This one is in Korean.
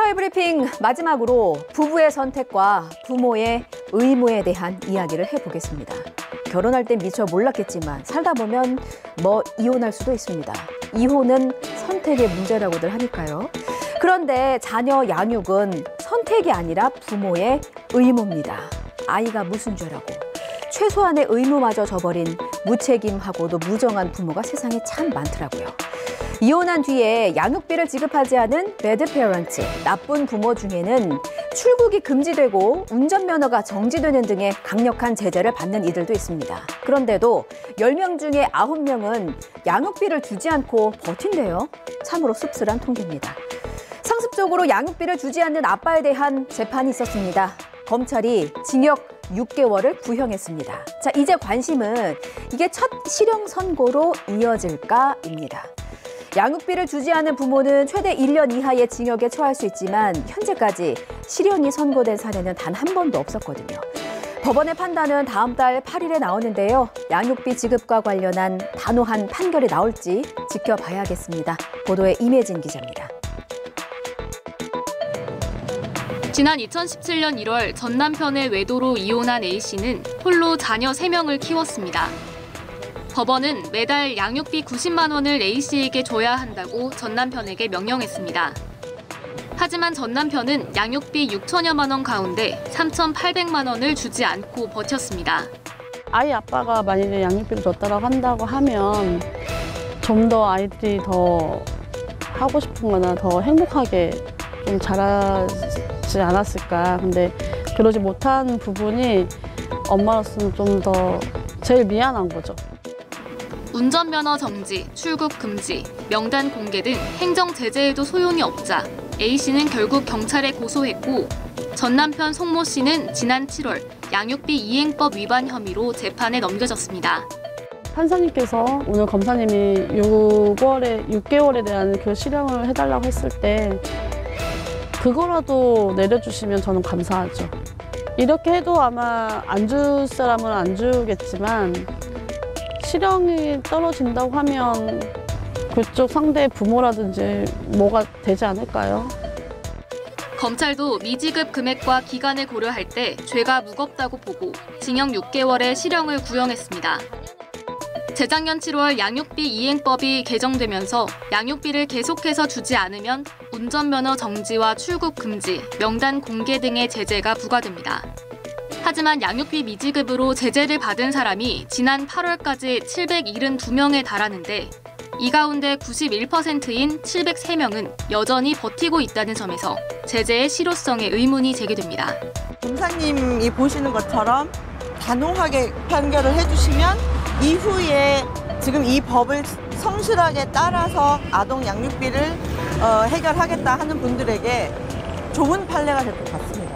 사회 브리핑 마지막으로 부부의 선택과 부모의 의무에 대한 이야기를 해보겠습니다. 결혼할 땐 미처 몰랐겠지만 살다 보면 이혼할 수도 있습니다. 이혼은 선택의 문제라고들 하니까요. 그런데 자녀 양육은 선택이 아니라 부모의 의무입니다. 아이가 무슨 죄라고. 최소한의 의무마저 저버린 무책임하고도 무정한 부모가 세상에 참 많더라고요. 이혼한 뒤에 양육비를 지급하지 않은 배드 페어런트, 나쁜 부모 중에는 출국이 금지되고 운전면허가 정지되는 등의 강력한 제재를 받는 이들도 있습니다. 그런데도 10명 중에 9명은 양육비를 주지 않고 버틴대요. 참으로 씁쓸한 통계입니다. 상습적으로 양육비를 주지 않는 아빠에 대한 재판이 있었습니다. 검찰이 징역 6개월을 구형했습니다. 자, 이제 관심은 이게 첫 실형 선고로 이어질까입니다. 양육비를 주지 않은 부모는 최대 1년 이하의 징역에 처할 수 있지만 현재까지 실형이 선고된 사례는 단 한 번도 없었거든요. 법원의 판단은 다음 달 8일에 나오는데요. 양육비 지급과 관련한 단호한 판결이 나올지 지켜봐야겠습니다. 보도에 임혜진 기자입니다. 지난 2017년 1월 전 남편의 외도로 이혼한 A씨는 홀로 자녀 3명을 키웠습니다. 법원은 매달 양육비 90만 원을 A씨에게 줘야 한다고 전 남편에게 명령했습니다. 하지만 전 남편은 양육비 6천여만 원 가운데 3,800만 원을 주지 않고 버텼습니다. 아이 아빠가 만약에 양육비를 줬다고 한다고 하면 좀 더 아이들이 더 하고 싶은 거나 더 행복하게 좀 자라지 않았을까. 근데 그러지 못한 부분이 엄마로서는 좀 더 제일 미안한 거죠. 운전면허 정지, 출국 금지, 명단 공개 등 행정 제재에도 소용이 없자 A씨는 결국 경찰에 고소했고 전 남편 송모 씨는 지난 7월 양육비 이행법 위반 혐의로 재판에 넘겨졌습니다. 판사님께서 오늘 검사님이 6개월에 대한 그 실형을 해달라고 했을 때 그거라도 내려주시면 저는 감사하죠. 이렇게 해도 아마 안 줄 사람은 안 주겠지만 실형이 떨어진다고 하면 그쪽 상대 부모라든지 뭐가 되지 않을까요? 검찰도 미지급 금액과 기간을 고려할 때 죄가 무겁다고 보고 징역 6개월의 실형을 구형했습니다. 재작년 7월 양육비 이행법이 개정되면서 양육비를 계속해서 주지 않으면 운전면허 정지와 출국 금지, 명단 공개 등의 제재가 부과됩니다. 하지만 양육비 미지급으로 제재를 받은 사람이 지난 8월까지 772명에 달하는데 이 가운데 91%인 703명은 여전히 버티고 있다는 점에서 제재의 실효성에 의문이 제기됩니다. 검사님이 보시는 것처럼 단호하게 판결을 해주시면 이후에 지금 이 법을 성실하게 따라서 아동 양육비를 해결하겠다 하는 분들에게 좋은 판례가 될 것 같습니다.